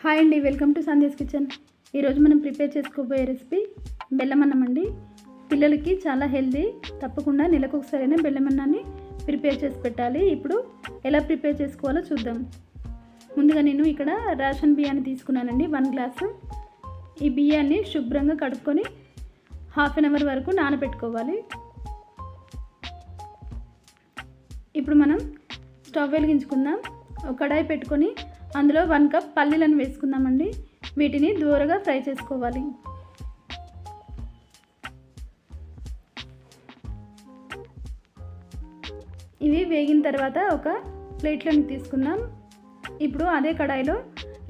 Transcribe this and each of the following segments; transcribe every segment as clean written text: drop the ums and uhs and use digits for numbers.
Hi అండి, welcome to Sandhya's kitchen. ఈరోజు మనం ప్రిపేర్ చేసుకోబోయే రెసిపీ బెల్లం అన్నం అండి. పిల్లలకి చాలా హెల్దీ. తప్పకుండా నెలకు ఒకసారైనా బెల్లం అన్నాన్ని ప్రిపేర్ చేసి పెట్టాలి. ఇప్పుడు ఎలా ప్రిపేర్ చేసుకోవాలో చూద్దాం. ముందుగా నేను ఇక్కడ రేషన్ బియ్యాన్ని తీసుకున్నానండి, 1 గ్లాసు. ఈ బియ్యాన్ని శుభ్రంగా కడుక్కొని హాఫ్ అన్ అవర్ వరకు నానబెట్టుకోవాలి. ఇప్పుడు మనం స్టవ్ వెలిగించుకుందాం. ఒక కడాయి పెట్టుకొని అందులో 1 కప్ పల్లీలను వేసుకుందామండి. వీటిని దూరగా ఫ్రై చేసుకోవాలి. ఇవి వేగిన తర్వాత ఒక ప్లేట్లోని తీసుకుందాం. ఇప్పుడు అదే కడాయిలో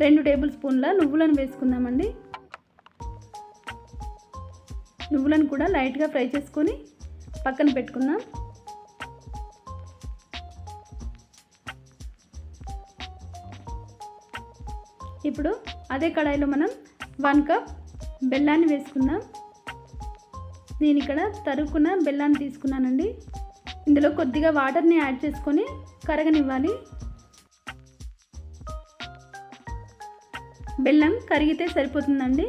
2 టేబుల్ స్పూన్ల నువ్వులను వేసుకుందామండి. నువ్వులను కూడా లైట్గా ఫ్రై చేసుకొని పక్కన పెట్టుకుందాం. ఇప్పుడు అదే కడాయిలో మనం 1 కప్ బెల్లాన్ని వేసుకుందాం. నేను ఇక్కడ తరుక్కున్న బెల్లాన్ని తీసుకున్నానండి. ఇందులో కొద్దిగా వాటర్ని యాడ్ చేసుకొని కరగనివ్వాలి. బెల్లం కరిగితే సరిపోతుందండి,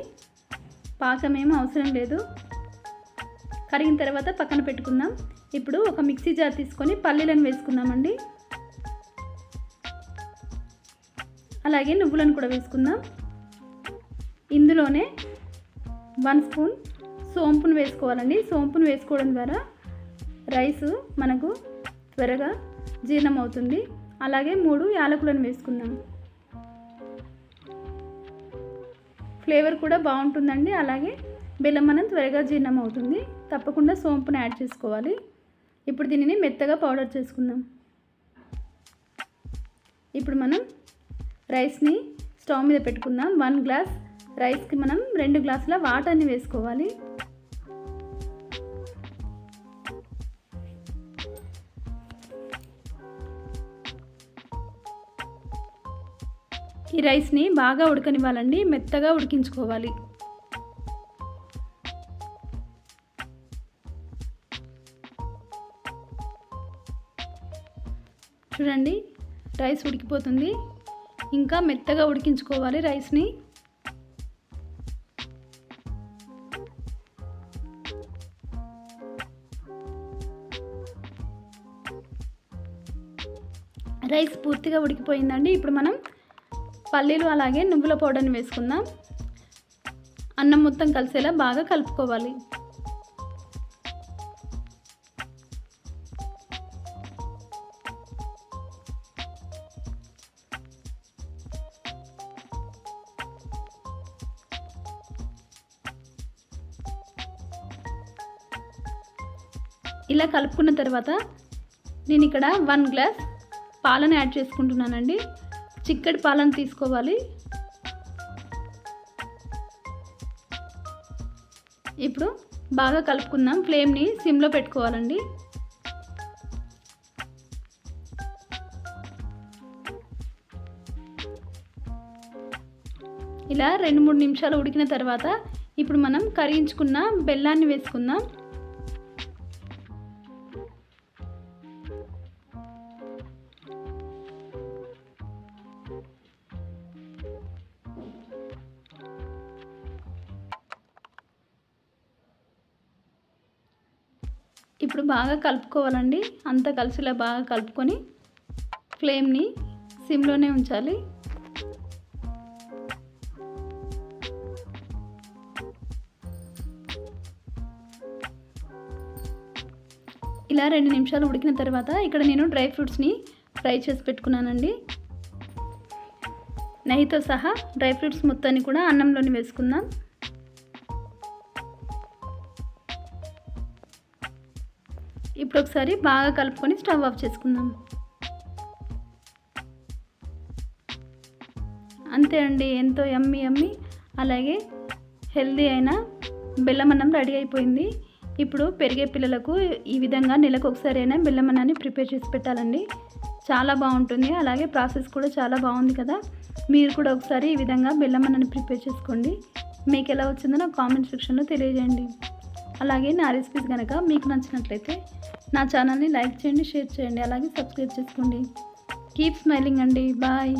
పాకం ఏమీ అవసరం లేదు. కరిగిన తర్వాత పక్కన పెట్టుకుందాం. ఇప్పుడు ఒక మిక్సీ జార్ తీసుకొని పల్లీలను వేసుకుందామండి. అలాగే నువ్వులను కూడా వేసుకుందాం. ఇందులోనే 1 స్పూన్ సోంపును వేసుకోవాలండి. సోంపును వేసుకోవడం ద్వారా రైస్ మనకు త్వరగా జీర్ణం అవుతుంది. అలాగే 3 యాలకులను వేసుకుందాం. ఫ్లేవర్ కూడా బాగుంటుందండి. అలాగే బెల్లం మనం త్వరగా జీర్ణం అవుతుంది. తప్పకుండా సోంపును యాడ్ చేసుకోవాలి. ఇప్పుడు దీనిని మెత్తగా పౌడర్ చేసుకుందాం. ఇప్పుడు మనం రైస్ని స్టవ్ మీద పెట్టుకుందాం. 1 గ్లాస్ రైస్కి మనం 2 గ్లాసుల వాటర్ని వేసుకోవాలి. ఈ రైస్ని బాగా ఉడకనివ్వాలండి, మెత్తగా ఉడికించుకోవాలి. చూడండి, రైస్ ఉడికిపోతుంది. ఇంకా మెత్తగా ఉడికించుకోవాలి రైస్ని. రైస్ పూర్తిగా ఉడికిపోయిందండి. ఇప్పుడు మనం పల్లీలు అలాగే నువ్వుల పౌడర్ని వేసుకుందాం. అన్నం మొత్తం కలిసేలా బాగా కలుపుకోవాలి. ఇలా కలుపుకున్న తర్వాత నేను ఇక్కడ 1 గ్లాస్ పాలను యాడ్ చేసుకుంటున్నానండి. చిక్కటి పాలను తీసుకోవాలి. ఇప్పుడు బాగా కలుపుకుందాం. ఫ్లేమ్ని సిమ్లో పెట్టుకోవాలండి. ఇలా 2-3 నిమిషాలు ఉడికిన తర్వాత ఇప్పుడు మనం కరిగించుకున్న బెల్లాన్ని వేసుకుందాం. ఇప్పుడు బాగా కలుపుకోవాలండి. అంతా కలిసిలా బాగా కలుపుకొని ఫ్లేమ్ని సిమ్లోనే ఉంచాలి. ఇలా 2 నిమిషాలు ఉడికిన తర్వాత ఇక్కడ నేను డ్రై ఫ్రూట్స్ని ఫ్రై చేసి పెట్టుకున్నానండి. నెయ్యితో సహా డ్రై ఫ్రూట్స్ మొత్తాన్ని కూడా అన్నంలోని వేసుకుందాం. ఇప్పుడు ఒకసారి బాగా కలుపుకొని స్టవ్ ఆఫ్ చేసుకుందాం. అంతే అండి, ఎంతో యమ్మీ అలాగే హెల్దీ అయిన బెల్లం అన్నం రెడీ అయిపోయింది. ఇప్పుడు పెరిగే పిల్లలకు ఈ విధంగా నెలకు ఒకసారి అయినా బెల్లం అన్నాన్ని ప్రిపేర్ చేసి పెట్టాలండి. చాలా బాగుంటుంది. అలాగే ప్రాసెస్ కూడా చాలా బాగుంది కదా. మీరు కూడా ఒకసారి ఈ విధంగా బెల్లం అన్నాన్ని ప్రిపేర్ చేసుకోండి. మీకు ఎలా వచ్చిందో నాకు కామెంట్ సెక్షన్లో తెలియజేయండి. అలాగే నా రెసిపీస్ కనుక మీకు నచ్చినట్లయితే నా ఛానల్ని లైక్ చేయండి, షేర్ చేయండి, అలాగే సబ్స్క్రైబ్ చేసుకోండి. కీప్ స్మైలింగ్ అండి. బాయ్.